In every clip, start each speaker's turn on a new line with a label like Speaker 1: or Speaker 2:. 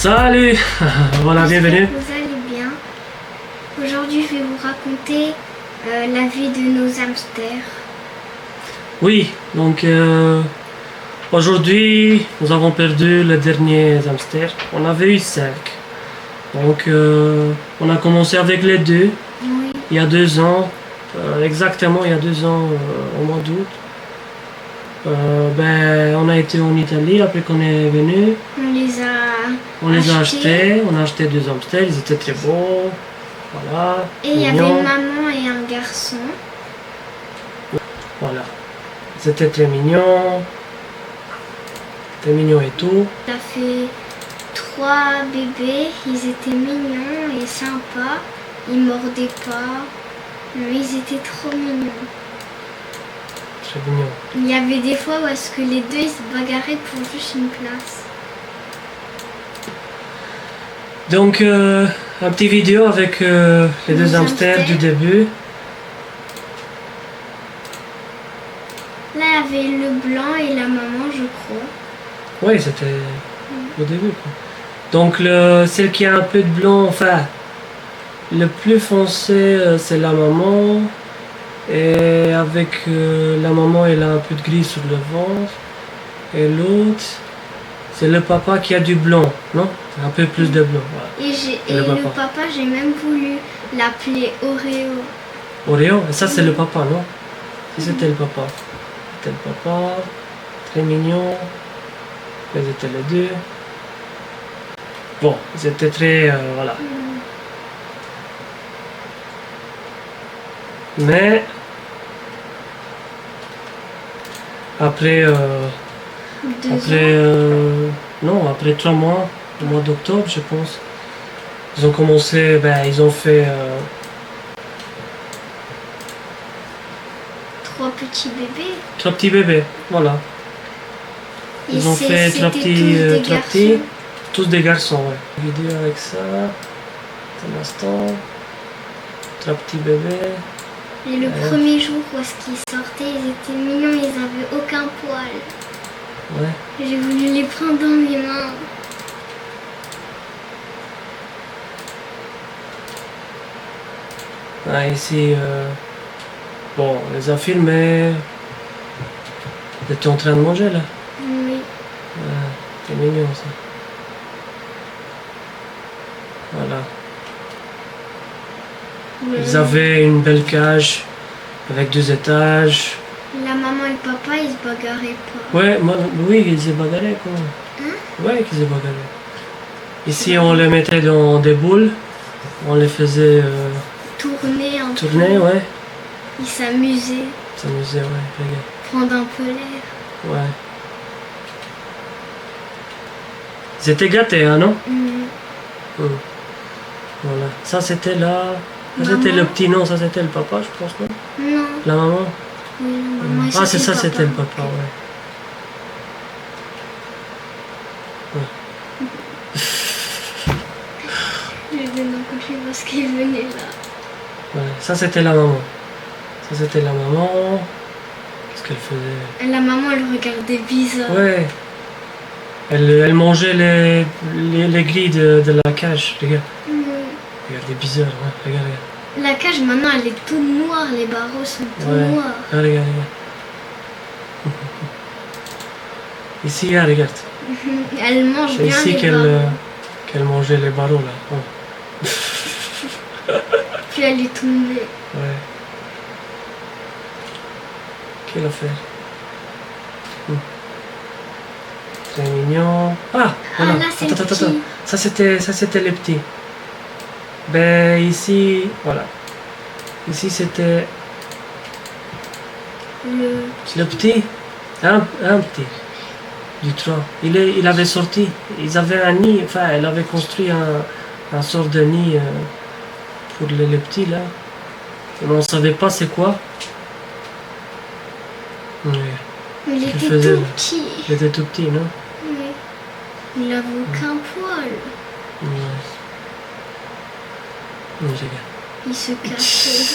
Speaker 1: Salut. Voilà, bienvenue.
Speaker 2: Vous allez bien. Aujourd'hui, je vais vous raconter la vie de nos hamsters.
Speaker 1: Oui, donc aujourd'hui, nous avons perdu le dernier hamster. On avait eu 5. Donc, on a commencé avec les 2,
Speaker 2: Oui.
Speaker 1: il y a 2 ans, exactement il y a 2 ans, au mois d'août. On a été en Italie après qu'on est venu.
Speaker 2: On les a
Speaker 1: achetés. On a acheté 2 hamsters, ils étaient très beaux. Voilà.
Speaker 2: Et il y avait
Speaker 1: mignons.
Speaker 2: une maman et un garçon.
Speaker 1: Voilà. C'était très mignon. Très mignon et tout.
Speaker 2: On a fait 3 bébés. Ils étaient mignons et sympas. Ils mordaient pas. Mais ils étaient trop mignons.
Speaker 1: Très mignon.
Speaker 2: Il y avait des fois où est-ce que les deux ils se bagarraient pour juste une place.
Speaker 1: Donc, un petit vidéo avec les 2 hamsters du début.
Speaker 2: Là, il y avait le blanc et la maman, je crois.
Speaker 1: Oui, c'était au début, quoi. Donc, celle qui a un peu de blanc, enfin, le plus foncé, c'est la maman. Et avec la maman, elle a un peu de gris sur le ventre. Et l'autre, c'est le papa qui a du blanc, non? Un peu plus de blanc. Voilà.
Speaker 2: Et le papa, j'ai même voulu l'appeler Oreo.
Speaker 1: Oreo, et ça c'est le papa, non? Si c'était le papa. C'était le papa, très mignon. Ils étaient les 2. Bon, ils étaient très... voilà. Mais... Après... après 3 mois, au mois d'octobre, je pense. Ils ont commencé, ils ont fait
Speaker 2: 3 petits bébés.
Speaker 1: 3 petits bébés, voilà. Ils ont fait 3 petits, tous des garçons, ouais. Vidéo avec ça, un instant. 3 petits bébés.
Speaker 2: Et le premier jour où est-ce qu'ils sortaient, ils étaient mignons, ils avaient aucun poil.
Speaker 1: Ouais.
Speaker 2: J'ai voulu les prendre dans mes mains.
Speaker 1: Ah, ici, bon, on les a filmés. Ils étaient en train de manger là.
Speaker 2: Oui.
Speaker 1: C'est mignon ça. Voilà. Ils avaient une belle cage avec 2 étages.
Speaker 2: La maman et le papa, ils se bagarraient pas.
Speaker 1: Ouais, oui, ils se bagarraient quoi.
Speaker 2: Hein?
Speaker 1: Ouais, qu'ils se bagarraient. Ici, on les mettait dans des boules. On les faisait
Speaker 2: Tourner un peu.
Speaker 1: ouais.
Speaker 2: Ils s'amusaient.
Speaker 1: S'amuser, ouais, regarde.
Speaker 2: Prendre un peu l'air.
Speaker 1: Ouais. Ils étaient gâtés, hein, non? Voilà. Ça, c'était là. Ça, c'était le petit, non, ça, c'était le papa, je pense, non?
Speaker 2: Non.
Speaker 1: La maman?
Speaker 2: Oui, la maman.
Speaker 1: Ah, c'est ça, c'était le papa, ouais.
Speaker 2: Je vais donner un coup de pied parce qu'il venait là.
Speaker 1: Ouais. Ça, c'était la maman. Ça, c'était la maman. Qu'est-ce qu'elle faisait?
Speaker 2: La maman, elle regardait bizarre.
Speaker 1: Ouais. Elle mangeait les grilles de la cage, regarde. Regardez, bizarre, ouais. Regarde.
Speaker 2: La cage, maintenant, elle est toute noire. Les barreaux sont tout noirs.
Speaker 1: Ah, regarde. Ici, regarde.
Speaker 2: Elle mange
Speaker 1: C'est
Speaker 2: bien
Speaker 1: ici
Speaker 2: les barreaux.
Speaker 1: qu'elle mangeait les barreaux, là. Ouais.
Speaker 2: Puis elle est tombée.
Speaker 1: Ouais. Quelle affaire. Très mignon. Ah, voilà.
Speaker 2: Là, c'est
Speaker 1: Attends. Ça, c'était les petits. Ici, voilà. Ici, c'était le petit. Un petit. Du 3. Il avait sorti. Ils avaient un nid. Enfin, elle avait construit un sort de nid pour les petits, là. Mais on ne savait pas c'est quoi. Oui.
Speaker 2: Il était tout petit.
Speaker 1: Il était tout petit, non?
Speaker 2: Oui. Il n'avait aucun poil.
Speaker 1: Ouais. Oui, regarde.
Speaker 2: Il se cachait.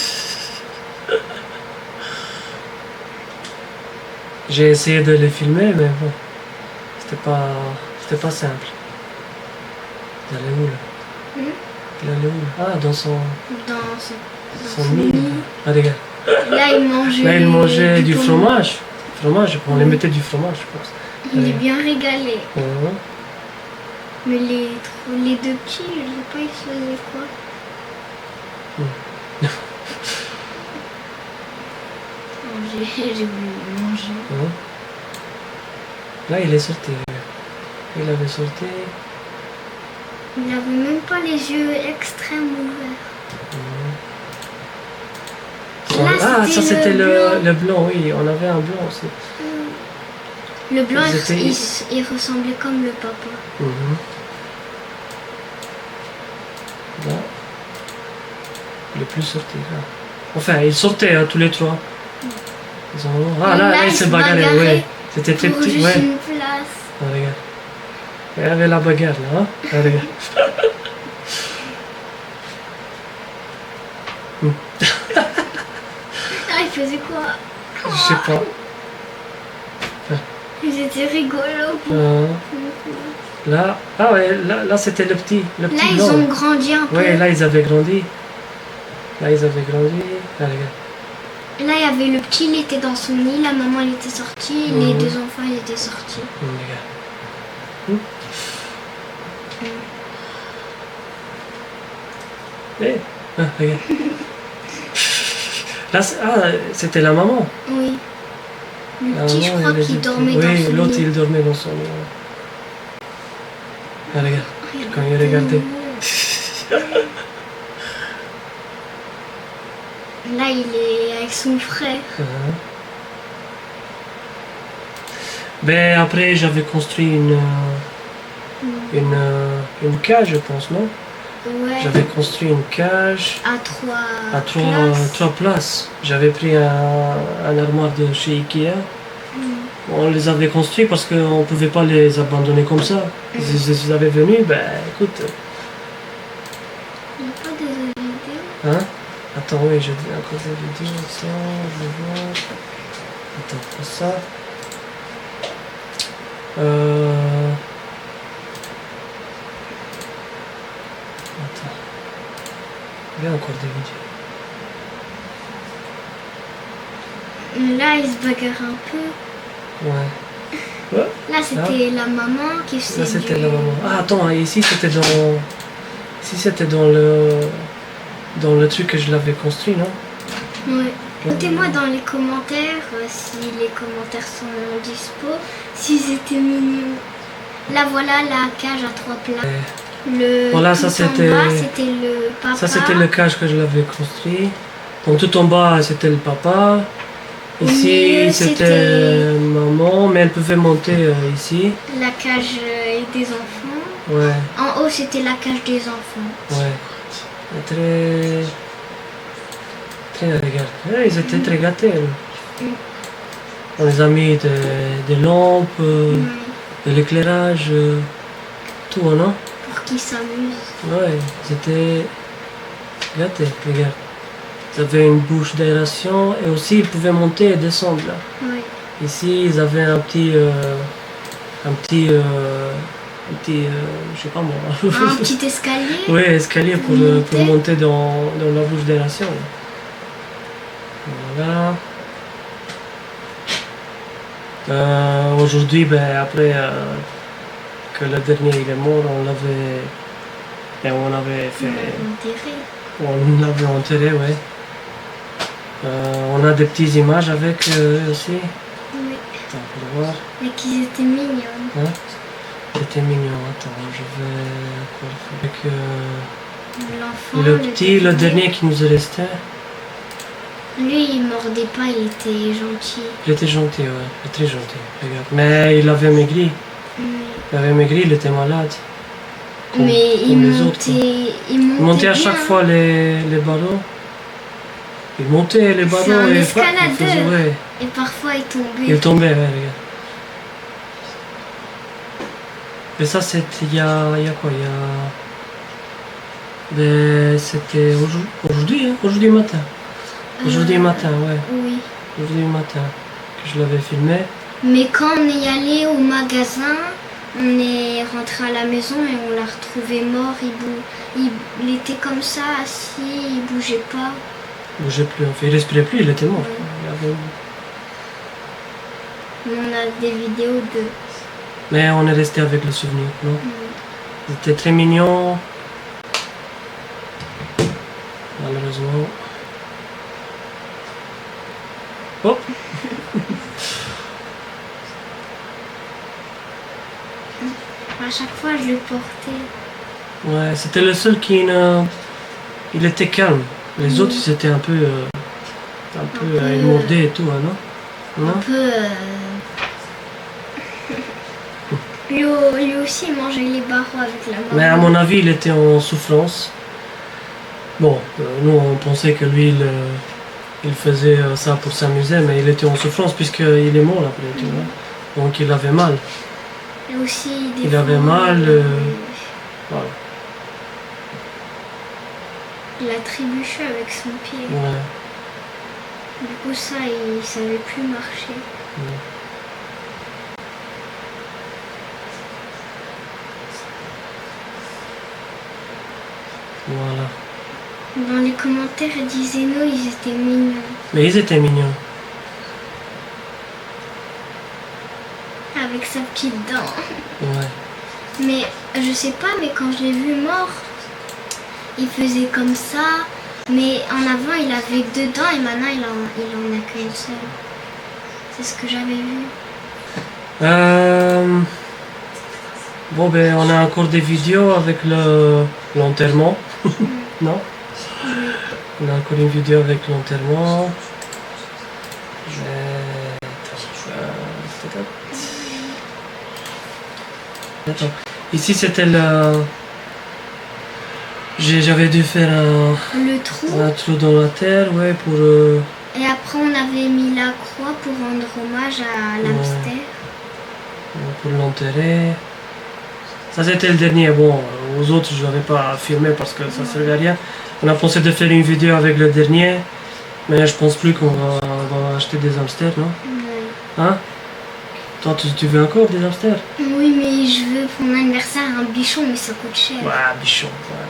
Speaker 1: J'ai essayé de les filmer, mais bon, c'était pas simple. Il allait où là?
Speaker 2: Hmm?
Speaker 1: Il allait où là? Ah, dans son
Speaker 2: nid.
Speaker 1: nid. Ah, regarde.
Speaker 2: Là, il mangeait,
Speaker 1: Là, il mangeait du
Speaker 2: pomme.
Speaker 1: fromage. Fromage, on les mettait du fromage, je pense.
Speaker 2: Il est
Speaker 1: Ouais.
Speaker 2: bien régalé.
Speaker 1: Mhm.
Speaker 2: Mais les deux petits, je sais pas, ils faisaient quoi. J'ai voulu manger.
Speaker 1: Mhm. Là, il est sorti. Il avait sorti.
Speaker 2: Il avait même pas les yeux extrêmement ouverts.
Speaker 1: Mhm.
Speaker 2: Là,
Speaker 1: Ah, ça c'était
Speaker 2: blanc.
Speaker 1: le blanc, oui. On avait un blanc aussi.
Speaker 2: Le blanc,
Speaker 1: Ils étaient-
Speaker 2: il ressemblait comme le papa.
Speaker 1: Mhm. Là. Le plus sorti, là. Enfin, ils sortaient hein, tous les trois. Ils ont... Ah, là,
Speaker 2: Là,
Speaker 1: ils
Speaker 2: ils
Speaker 1: se
Speaker 2: se
Speaker 1: bagarraient,
Speaker 2: bagarraient
Speaker 1: ouais. C'était très
Speaker 2: Pour
Speaker 1: petit,
Speaker 2: juste
Speaker 1: ouais.
Speaker 2: une place.
Speaker 1: Ah, regarde. Il y avait la bagarre, là. Hein? Ah, regarde.
Speaker 2: Ah, il faisait quoi?
Speaker 1: Je sais pas.
Speaker 2: Ils étaient rigolos.
Speaker 1: Là, ah ouais, là c'était le petit
Speaker 2: Là, ils
Speaker 1: blanc.
Speaker 2: ont grandi un peu.
Speaker 1: Ouais, là ils avaient grandi. Là ils avaient grandi. Ah, regarde.
Speaker 2: Là, il y avait le petit, il était dans son nid, la maman, elle était sortie, les deux enfants, ils étaient sortis.
Speaker 1: Regarde. Eh, ah, regarde. Là, c'était la maman.
Speaker 2: Oui. Le
Speaker 1: La
Speaker 2: petit, je
Speaker 1: maman,
Speaker 2: crois
Speaker 1: elle
Speaker 2: qu'il
Speaker 1: était-
Speaker 2: dormait dans
Speaker 1: Oui,
Speaker 2: son
Speaker 1: l'autre
Speaker 2: nid.
Speaker 1: il dormait dans son lit. Ah, regarde. Quand il regardait.
Speaker 2: Là, il est avec son frère.
Speaker 1: Ben, après, j'avais construit une cage, je pense, non?
Speaker 2: Ouais.
Speaker 1: J'avais construit une cage
Speaker 2: À trois
Speaker 1: à
Speaker 2: places.
Speaker 1: trois places. J'avais pris un armoire de chez Ikea. On les avait construits parce qu'on ne pouvait pas les abandonner comme ça. Ils avaient venu, ben écoute.
Speaker 2: Il n'y a pas de vidéo.
Speaker 1: Hein? Attends, oui, je dis encore des vidéos, ça, je vais voir. Attends, pour ça. Attends. Il y a encore des vidéos.
Speaker 2: Là, ils se bagarrent un peu.
Speaker 1: Ouais.
Speaker 2: Là, c'était la maman qui faisait
Speaker 1: Là, c'était
Speaker 2: du-
Speaker 1: la maman. Ah, attends, ici, c'était dans... Ici, c'était dans le truc que je l'avais construit, non?
Speaker 2: Ouais. Notez-moi dans les commentaires si les commentaires sont dispo, s'ils étaient mignons. Là, voilà la cage à trois places. Le
Speaker 1: Voilà,
Speaker 2: tout
Speaker 1: ça,
Speaker 2: en
Speaker 1: c'était-
Speaker 2: bas, c'était le papa.
Speaker 1: Ça, c'était le cage que je l'avais construit. Donc, tout en bas, c'était le papa.
Speaker 2: Au
Speaker 1: Ici,
Speaker 2: milieu,
Speaker 1: c'était
Speaker 2: c'était-
Speaker 1: maman, mais elle pouvait monter ici.
Speaker 2: La cage des enfants.
Speaker 1: Ouais,
Speaker 2: En haut, c'était la cage des enfants.
Speaker 1: ouais. Et très... Très, regarde. Ouais, ils étaient très gâtés. Là. On les a mis des lampes,
Speaker 2: Ouais.
Speaker 1: de l'éclairage, tout, non?
Speaker 2: Pour qu'ils s'amusent.
Speaker 1: Ouais, ils étaient gâtés, regarde. Ils avaient une bouche d'aération et aussi ils pouvaient monter et descendre là.
Speaker 2: Ouais.
Speaker 1: Ici, ils avaient un petit, je sais pas moi.
Speaker 2: Un petit escalier.
Speaker 1: Oui, escalier pour monter dans la bouche d'aération. Voilà. Aujourd'hui, ben, après que le dernier il est mort, on l'avait fait,
Speaker 2: Enterré.
Speaker 1: on l'avait enterré, ouais. On a des petites images avec aussi.
Speaker 2: Oui.
Speaker 1: Attends, pour voir.
Speaker 2: Mais qu'ils étaient mignons.
Speaker 1: Hein? C'était mignon. Attends, je vais encore faire avec
Speaker 2: L'enfant.
Speaker 1: le petit, le dernier qui nous est resté.
Speaker 2: Lui, il mordait pas, il était gentil.
Speaker 1: Il était gentil, ouais. Il était très gentil. Regarde. Mais il avait maigri.
Speaker 2: Oui.
Speaker 1: Il avait maigri, il était malade. Comme-
Speaker 2: Mais
Speaker 1: comme les autres, quoi.
Speaker 2: il montait
Speaker 1: Il montait à
Speaker 2: bien.
Speaker 1: chaque fois les barreaux. Il montait les barreaux
Speaker 2: un
Speaker 1: et
Speaker 2: escaladeur.
Speaker 1: il faisait, ouais.
Speaker 2: Et parfois, il tombait.
Speaker 1: Il tombait, ouais, regarde. Mais ça, c'était il y a quoi? C'était aujourd'hui, hein, aujourd'hui matin. Aujourd'hui matin, ouais.
Speaker 2: Oui.
Speaker 1: Aujourd'hui matin que je l'avais filmé.
Speaker 2: Mais quand on est allé au magasin, On est rentré à la maison et on l'a retrouvé mort. Il était comme ça, assis, il bougeait pas.
Speaker 1: Il bougeait plus, en fait. Il respirait plus, il était mort.
Speaker 2: Ouais. On a des vidéos de...
Speaker 1: Mais on est resté avec le souvenir, non? Il était très mignon. Malheureusement. Oh!
Speaker 2: À chaque fois, je le portais.
Speaker 1: Ouais, c'était le seul qui il était calme. Les autres, ils étaient un peu ils mordaient et tout, hein, non?
Speaker 2: Un
Speaker 1: Non?
Speaker 2: peu... Lui aussi, il mangeait les barreaux avec la main.
Speaker 1: Mais à mon avis, il était en souffrance. Bon, nous, on pensait que lui, il faisait ça pour s'amuser, mais il était en souffrance puisqu'il est mort après, tu vois. Donc il avait mal.
Speaker 2: Et aussi,
Speaker 1: Il avait mal. Voilà.
Speaker 2: Il a trébuché avec son pied.
Speaker 1: Ouais.
Speaker 2: Du coup, ça, il savait plus marcher.
Speaker 1: Voilà.
Speaker 2: Dans les commentaires, ils disaient non, ils étaient mignons.
Speaker 1: Mais ils étaient mignons.
Speaker 2: Avec sa petite dent.
Speaker 1: Ouais.
Speaker 2: Mais je sais pas, mais quand je l'ai vu mort, il faisait comme ça. Mais en avant, il avait deux dents et maintenant, il en a qu'une seule. C'est ce que j'avais vu.
Speaker 1: Bon, ben, on a encore des vidéos avec l'enterrement. Non? On a encore une vidéo avec l'enterrement. Attends. Ici, c'était le... J'avais dû faire
Speaker 2: Le trou.
Speaker 1: un trou dans la terre, ouais, pour...
Speaker 2: Et après, on avait mis la croix pour rendre hommage à l'hamster.
Speaker 1: Pour l'enterrer. Ça, c'était le dernier. Bon, aux autres, je n'avais pas filmé parce que ça ne servait à rien. On a pensé de faire une vidéo avec le dernier, mais je pense plus qu'on va acheter des hamsters, non?
Speaker 2: Ouais.
Speaker 1: Hein? Toi, tu veux encore des hamsters?
Speaker 2: Oui, mais je veux pour mon anniversaire un bichon, mais ça coûte cher.
Speaker 1: Ouais, bichon. Ouais.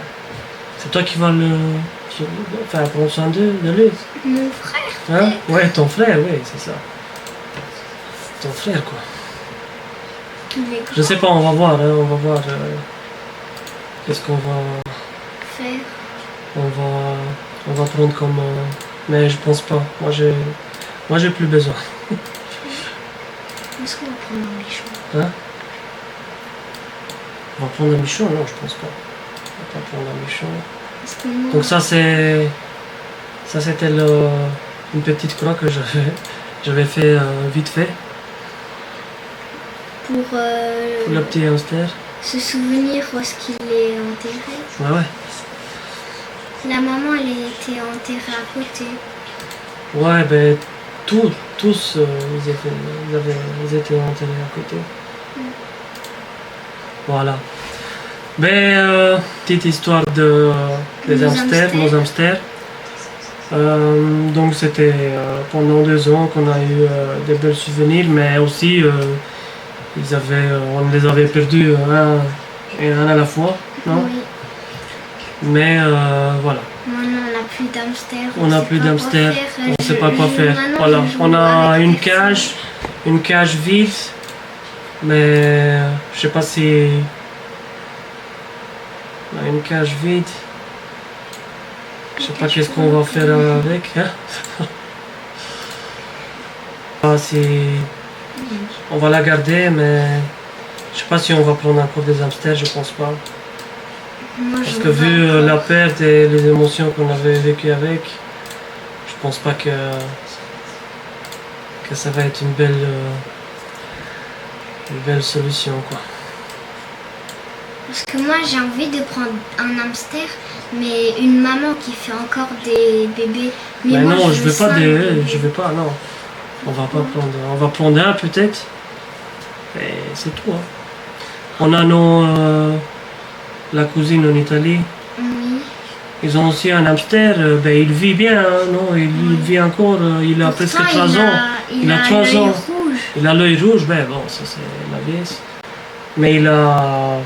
Speaker 1: C'est toi qui vas prendre soin de lui?
Speaker 2: Mon frère.
Speaker 1: Hein? Ouais, ton frère, oui, c'est ça. Ton frère, quoi.
Speaker 2: Il est grand.
Speaker 1: Je sais pas, on va voir, hein, on va voir qu'est-ce qu'on va
Speaker 2: Faire.
Speaker 1: on va prendre comme mais je pense pas. Moi j'ai plus besoin.
Speaker 2: Est-ce qu'on va prendre un bichon?
Speaker 1: Hein? On va prendre un bichon? Non, je pense pas. On va pas prendre un bichon.
Speaker 2: Parce que moi,
Speaker 1: Donc ça c'était une petite croix que j'avais fait vite fait
Speaker 2: pour
Speaker 1: le petit hamster.
Speaker 2: se souvenir où est-ce qu'il est enterré.
Speaker 1: Ouais, ouais.
Speaker 2: La maman, elle était enterrée à côté.
Speaker 1: Ouais, ben tous ils étaient enterrés à côté. Voilà. Ben, petite histoire des hamsters, nos hamsters. Donc c'était pendant 2 ans qu'on a eu des bons souvenirs, mais aussi on les avait perdus un à la fois, non?
Speaker 2: Oui.
Speaker 1: Mais voilà.
Speaker 2: Maintenant, on n'a plus d'hamster.
Speaker 1: On n'a plus d'hamster, on ne sait pas quoi faire.
Speaker 2: Maintenant,
Speaker 1: Voilà,
Speaker 2: je joue
Speaker 1: on a
Speaker 2: avec
Speaker 1: une cage vide, mais je sais pas si... On a une cage vide. Je sais pas qu'est-ce qu'on va faire avec. Hein? On va la garder, mais je sais pas si on va prendre encore des hamsters, je pense pas.
Speaker 2: Moi,
Speaker 1: Parce
Speaker 2: je
Speaker 1: que
Speaker 2: veux
Speaker 1: vu
Speaker 2: encore.
Speaker 1: la perte et les émotions qu'on avait vécues avec, je pense pas que ça va être une belle solution, quoi.
Speaker 2: Parce que moi, j'ai envie de prendre un hamster, mais une maman qui fait encore des bébés. Mais moi,
Speaker 1: non, je veux pas
Speaker 2: 5 bébés.
Speaker 1: je veux pas, non. On va pas prendre. On va prendre un peut-être. Et c'est tout. Hein. On a la cousine en Italie.
Speaker 2: Oui.
Speaker 1: Ils ont aussi un hamster. Ben, il vit bien, hein, non? Il vit encore. Il a presque 3 ans.
Speaker 2: Il a
Speaker 1: 3
Speaker 2: l'œil
Speaker 1: ans.
Speaker 2: rouge.
Speaker 1: Il a l'œil rouge. Ben bon, ça c'est la vieille. Mais il a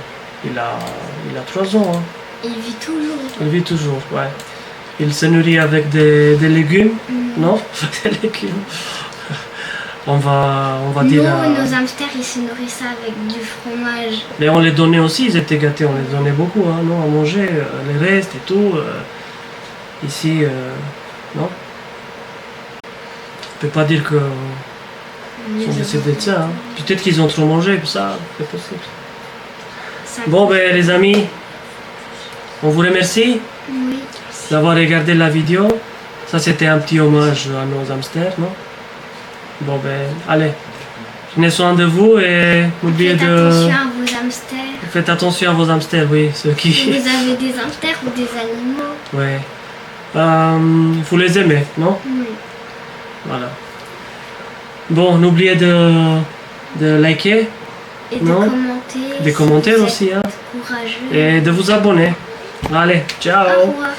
Speaker 1: 3 ans. Hein.
Speaker 2: Il vit toujours.
Speaker 1: Il vit toujours, ouais. Il se nourrit avec des légumes, non? Des légumes. On va dire...
Speaker 2: Nos hamsters, ils se nourrissaient avec du fromage.
Speaker 1: Mais on les donnait aussi, ils étaient gâtés, on les donnait beaucoup, hein, non? À manger, les restes et tout. Ici, non? On peut pas dire que... Ils sont décédés de ça. Hein. Peut-être qu'ils ont trop mangé, ça, c'est possible. Bon, ben les amis, on vous remercie
Speaker 2: Oui.
Speaker 1: d'avoir regardé la vidéo. Ça, c'était un petit hommage à nos hamsters, non? Bon, ben, allez. Prenez soin de vous et n'oubliez
Speaker 2: Faites attention à vos hamsters.
Speaker 1: Faites attention à vos hamsters, oui, ceux qui...
Speaker 2: Si vous avez des hamsters ou des animaux.
Speaker 1: Ouais. Vous les aimez, non?
Speaker 2: Oui.
Speaker 1: Voilà. Bon, n'oubliez de liker.
Speaker 2: Et de
Speaker 1: non?
Speaker 2: commenter.
Speaker 1: Des commentaires aussi, hein.
Speaker 2: Courageux.
Speaker 1: Et de vous abonner. Allez, ciao.
Speaker 2: Au revoir.